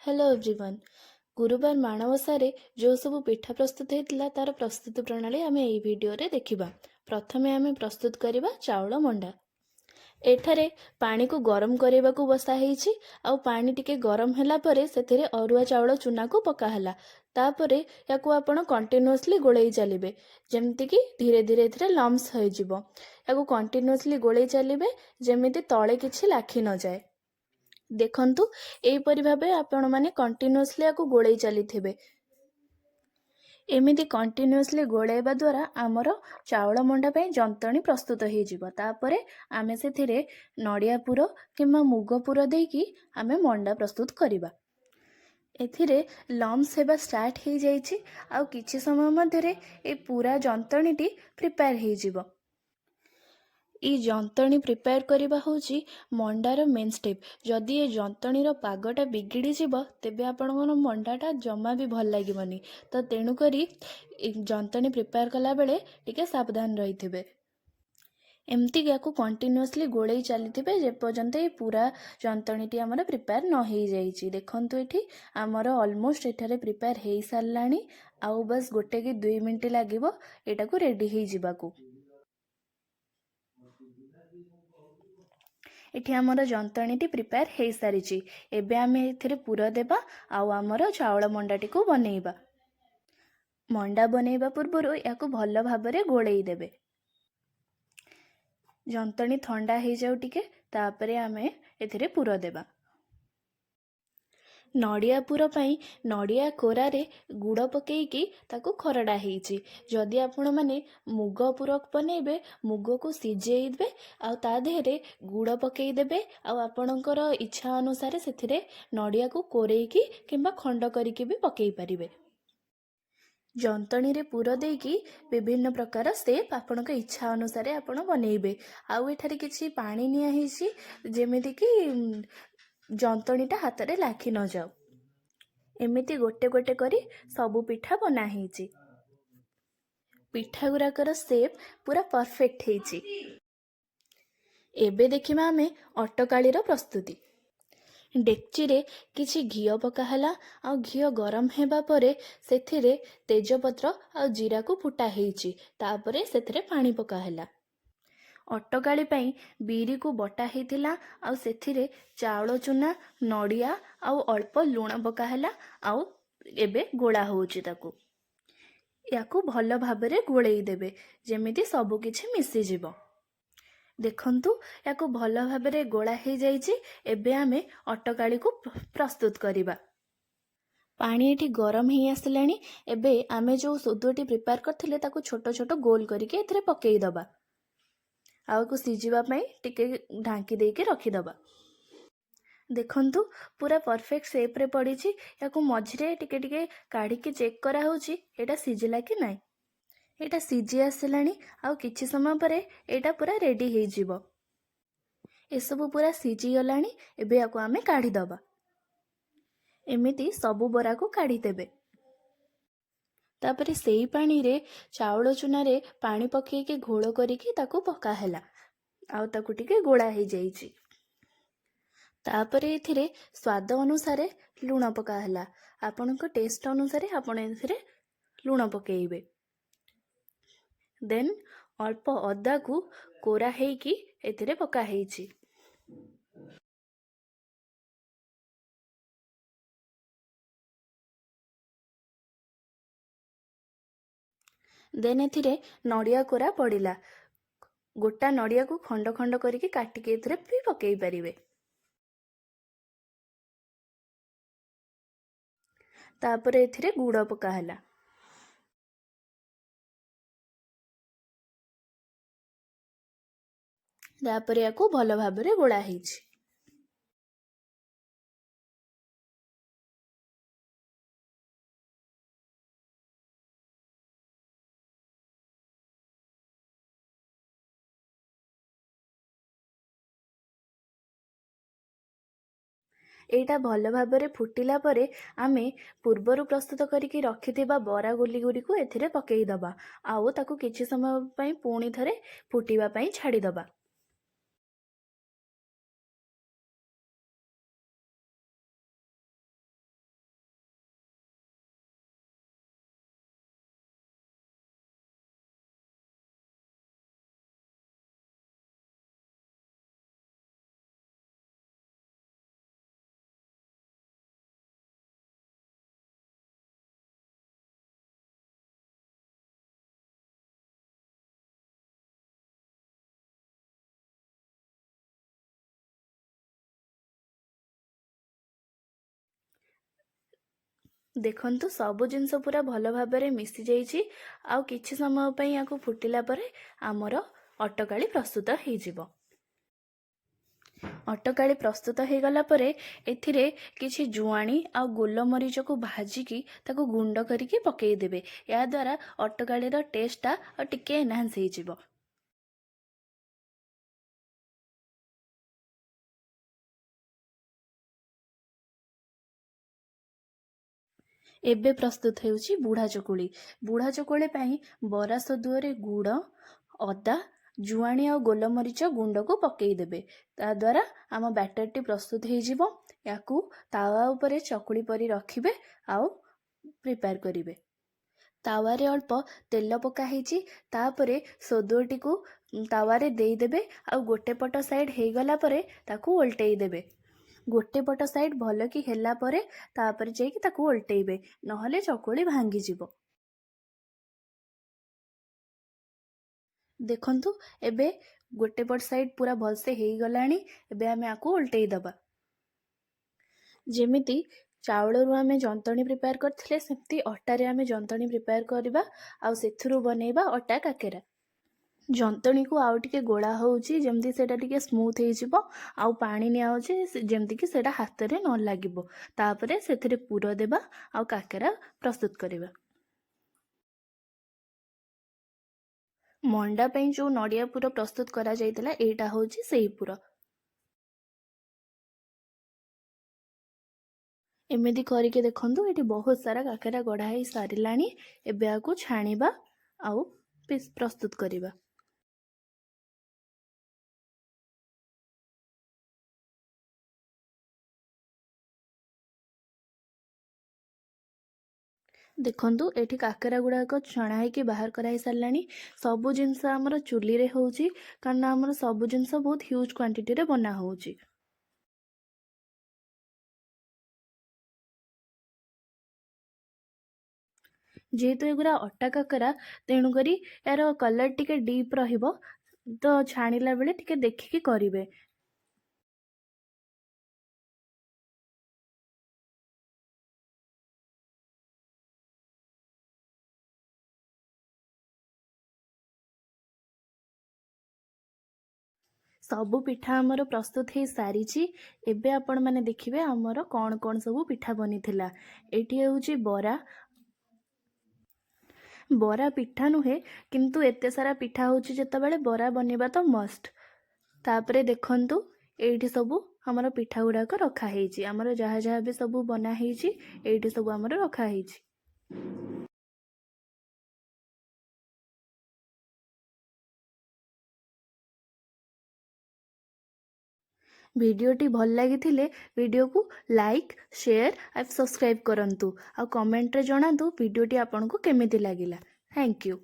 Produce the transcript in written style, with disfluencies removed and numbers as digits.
Hello everyone. गुरुवार माणवसारे जो सब पिठा प्रस्तुत होता तार प्रस्तुत प्रणाली आम यही भिडियो देखा। प्रथमे आम प्रस्तुत करवा चाउल मंडा। एठारे पानी को गरम करने को बसाही आउ पानी टिके गरम होला परे से अरुआ चाउल चूना को पकाला। तापरे याकू आपण कंटिन्यूअसली गोलई चलिए जमती धीरे धीरे एथिरे लम्स हो कंटिन्यूअसली गोलई चलिए जमीती तले किछि लाखी न जाए। देखंतु एहीपरि भाबे आपण माने कंटिन्यूअसली याकू गोलई चलीथिबे। एमिति कंटिन्यूअसली गोलाइबा द्वारा आमर चाउल मंडा पे जंतणी प्रस्तुत हो जिवो। तापरे आमे सेथिरे नडिया पुर किंबा मुग पुर देकी आमे मंडा प्रस्तुत करिबा। एथिरे लम्स हेबा स्टार्ट हो जाइछि आउ किछि समय मध्यरे ए पूरा जंतणीटी प्रिपेयर हो जिवो। ई जंतणी प्रिपेयर करवा हूँ मंडार मेन स्टेप। जदि ये जंतणीर पागटा बिगिड़ी जीव तेबे आपणकर मंडाटा जमा भी भल लगिबनी। तो तेणुकरी जंतणी प्रिपेयर कला बेले टिके सावधान रही। एमती को कंटिन्यूअसली गोलई चली जेपर्यंत ये पूरा जंतणीटी आमर प्रिपेयर न हो जाइए। देखंतु एठी आमर ऑलमोस्ट एठारे प्रिपेयर हो सारानी। आउ बस गोटे कि 2 मिनिट लागिबो एटा को रेडी हो जिबाकू। एठी आमर जंतणीटी प्रिपेयर हो सारी। एबे आमे एथिरे पुर देबा आउ आमर चाउल मंडाटी को बनैबा। मंडा बनैबा पूर्वरु याकू भल भाबरे गोलई देबे। जंतणी ठंडा हो जाउ टिके तापरे आमे एथिरे पुर देबा। नडिया पुर पाई नडिया कोरारे गुड़ पकेइकी ताकू खरडा हेइची। जदि आपण माने मुग पुर बनेबे मुग को सिझेइबे आ ता देहरे गुड़ पकेइ देबे आ आपणकर इच्छा अनुसार सेथिरे नडिया को कोरेइकी किंबा खंड करिकी भी पकेइ परिबे। जंतणी रे पुर देकी विभिन्न प्रकार सेप आपणक इच्छा अनुसार आपण बनेइबे। आउ एठारे किछि पानी निया हेइची जेमिति कि जंतणीटा हाथ रे लाखी न जाऊ। एमिति गोटे गोटे करी सबु पिठा बना हेइची। पिठा गुराकर सेप पूरा परफेक्ट हेइची। एबे देखिबा आमे अटकाळीर प्रस्तुति। डेक्ची रे किछि घिओ पकाहला आ घिओ गरम हेबा परे सेथिरे तेजपत्र आ जीरा को फुटा हेइची। तापरे सेथिरे पानी पकाहला। अटकाळी पई बीरी को बटा हेतिला आ सेथिरे चाउल चूना नडिया आ अल्प लुण पकाहला आ एबे गोळा होउची ताकू। याकू भल भाबरे गोळेई देबे जेमिति सबु किछि मिसी जिवो। देखंतु याकू भल भाबरे गोळा हे जाइछि। एबे आमे अटकाळी को प्रस्तुत करिबा। पानी एठी गरम ही आसलानी। एबे आमे जो सुदोटी प्रिपेयर करथिले ताकू छोटो छोटो गोल करिके एथरे पकेई दबा। आउ को सिजिबा पई टिके ढांकी देके रखी दबा। देखंतु पूरा परफेक्ट शेप रे पड़ीछि। याकू मझिरे टिके टिके काढी के चेक करा होउछि एटा सिजिला कि नाही। एटा सिजी आसलानी आउ किछि समय परे एटा पूरा रेडी हो जिवो। ए सब पूरा सिजी गलानी। एबे याकू आमे काढी दबा। एमिति सबु बरा को काढी देबे। तापरे सेई पानी रे चाउल चूना रे पानी पके के घोळ करिके ताकू पका हैला आउ ताकू टिके गोळा हे जाइछि। तापरे एथिरे स्वाद अनुसारे लुण पका हैला। आपनको टेस्ट अनुसारे आपण एथिरे लुण पकेइबे। देन अल्प अदा को कोरा हेइकी एथिरे पका हेइछि। देन एथिरे नडिया कोरा पड़िला। गोटा नडिया को खंड खंड करिके काटिके एथिरे भी पकेइ परिबे। तापरे एथिरे गुड़ पका हैला। तापरे याकू भल भाबरे गोळा हेइछि। एटा भल भाबरे फुटिला परे आमे पूर्वरु प्रस्तुत करिकी रखिथिबा बरा गोली गुरी को एथिरे पकेई दबा। आउ ताकू किछि समय पई पुणी थरे फुटिबा पई छाडी दबा। ଦେଖନ୍ତୁ ସବୁ ଜିନିଷ ପୁରା ଭଲ ଭାବରେ ମିଶି ଯାଇଛି। ଆଉ କିଛି ସମୟ ପାଇଁ ୟାକୁ ଫୁଟିଲା ପରେ ଆମର ଅଟକାଳି ପ୍ରସ୍ତୁତ ହେଇଯିବ। ଅଟକାଳି ପ୍ରସ୍ତୁତ ହେଇଗଲା ପରେ ଏଥିରେ କିଛି ଜୁଆଣି ଆଉ ଗୋଲମରିଚକୁ ଭାଜିକି ତାକୁ ଗୁଣ୍ଡ କରିକି ପକେଇଦେବେ। ଏହାଦ୍ୱାରା ଅଟକାଳିର ଟେଷ୍ଟଟା ଆଉ ଟିକେ ଏନହାନ୍ସ ହେଇଯିବ। ଏବେ ପ୍ରସ୍ତୁତ ହେଉଛି ବୁଢ଼ା ଚକୁଳି। ବୁଢ଼ା ଚକୁଳି ପାଇଁ ବରା ସଦୁଅରେ ଗୁଡ଼, ଅଦା, ଜୁଆଣି ଆଉ ଗୋଲମରିଚ ଗୁଣ୍ଡକୁ ପକେଇଦେବେ। ତାଦ୍ୱାରା ଆମ ବ୍ୟାଟରଟି ପ୍ରସ୍ତୁତ ହେଇଯିବ। ୟାକୁ ତାୱା ଉପରେ ଚକୁଳି ପରି ରଖିବେ ଆଉ ପ୍ରିପେୟାର କରିବେ। ତାୱାରେ ଅଳ୍ପ ତେଲ ପକା ହେଇଛି। ତାପରେ ସୋଦୁଅଟିକୁ ତାୱାରେ ଦେଇଦେବେ ଆଉ ଗୋଟେ ପଟ ସାଇଡ଼୍ ହେଇଗଲା ପରେ ତାକୁ ଓଲଟେଇ ଦେବେ। ଗୋଟେ ପଟ ସାଇଡ଼୍ ଭଲକି ହେଲା ପରେ ତାପରେ ଯାଇକି ତାକୁ ଓଲଟେଇବେ, ନହେଲେ ଚକୁଳି ଭାଙ୍ଗିଯିବ। ଦେଖନ୍ତୁ ଏବେ ଗୋଟେ ପଟ ସାଇଡ଼୍ ପୁରା ଭଲସେ ହେଇଗଲାଣି। ଏବେ ଆମେ ଆକୁ ଓଲଟେଇ ଦେବା। ଯେମିତି ଚାଉଳରୁ ଆମେ ଜନ୍ତଣି ପ୍ରିପେୟାର କରିଥିଲେ, ସେମିତି ଅଟାରେ ଆମେ ଜନ୍ତଣି ପ୍ରିପେୟାର କରିବା ଆଉ ସେଥିରୁ ବନେଇବା ଅଟା କାକେରା। ଜନ୍ତଣିକୁ ଆଉ ଟିକେ ଗୋଳା ହେଉଛି ଯେମିତି ସେଇଟା ଟିକେ ସ୍ମୁଥ୍ ହେଇଯିବ। ଆଉ ପାଣି ନିଆହେଉଛି ଯେମିତିକି ସେଇଟା ହାତରେ ନ ଲାଗିବ। ତାପରେ ସେଥିରେ ପୁର ଦେବା ଆଉ କାକେରା ପ୍ରସ୍ତୁତ କରିବା। ମଣ୍ଡା ପାଇଁ ଯେଉଁ ନଡ଼ିଆ ପୁର ପ୍ରସ୍ତୁତ କରାଯାଇଥିଲା, ଏଇଟା ହେଉଛି ସେଇ ପୁର। ଏମିତି କରିକି ଦେଖନ୍ତୁ, ଏଠି ବହୁତ ସାରା କାକେରା ଗଢ଼ା ହେଇ ସାରିଲାଣି। ଏବେ ଆକୁ ଛାଣିବା ଆଉ ପ୍ରସ୍ତୁତ କରିବା। ଦେଖନ୍ତୁ ଏଠି କାକେରା ଗୁଡ଼ାକ ଛଣା ହେଇକି ବାହାର କରାହେଇ ସାରିଲାଣି। ସବୁ ଜିନିଷ ଆମର ଚୁଲିରେ ହେଉଛି, କାରଣ ଆମର ସବୁ ଜିନିଷ ବହୁତ ହ୍ୟୁଜ୍ କ୍ୱାଣ୍ଟିଟିରେ ବନା ହେଉଛି। ଯେହେତୁ ଏଗୁଡ଼ା ଅଟା କାକେରା, ତେଣୁକରି ଏହାର କଲର୍ ଟିକେ ଡିପ୍ ରହିବ, ତ ଛାଣିଲା ବେଳେ ଟିକେ ଦେଖିକି କରିବେ। ସବୁ ପିଠା ଆମର ପ୍ରସ୍ତୁତ ହେଇ ସାରିଛି। ଏବେ ଆପଣମାନେ ଦେଖିବେ ଆମର କ'ଣ କ'ଣ ସବୁ ପିଠା ବନିଥିଲା। ଏଇଠି ହେଉଛି ବରା। ବରା ପିଠା ନୁହେଁ, କିନ୍ତୁ ଏତେ ସାରା ପିଠା ହେଉଛି ଯେତେବେଳେ ବରା ବନେଇବା ତ ମଷ୍ଟ। ତାପରେ ଦେଖନ୍ତୁ ଏଇଠି ସବୁ ଆମର ପିଠା ଗୁଡ଼ାକ ରଖାହେଇଛି। ଆମର ଯାହା ଯାହା ବି ସବୁ ବନା ହେଇଛି ଏଇଠି ସବୁ ଆମର ରଖାହେଇଛି। ଭିଡ଼ିଓଟି ଭଲ ଲାଗିଥିଲେ ଭିଡ଼ିଓକୁ ଲାଇକ୍, ସେୟାର ଆଉ ସବସ୍କ୍ରାଇବ୍ କରନ୍ତୁ। ଆଉ କମେଣ୍ଟରେ ଜଣାନ୍ତୁ ଭିଡ଼ିଓଟି ଆପଣଙ୍କୁ କେମିତି ଲାଗିଲା। Thank you.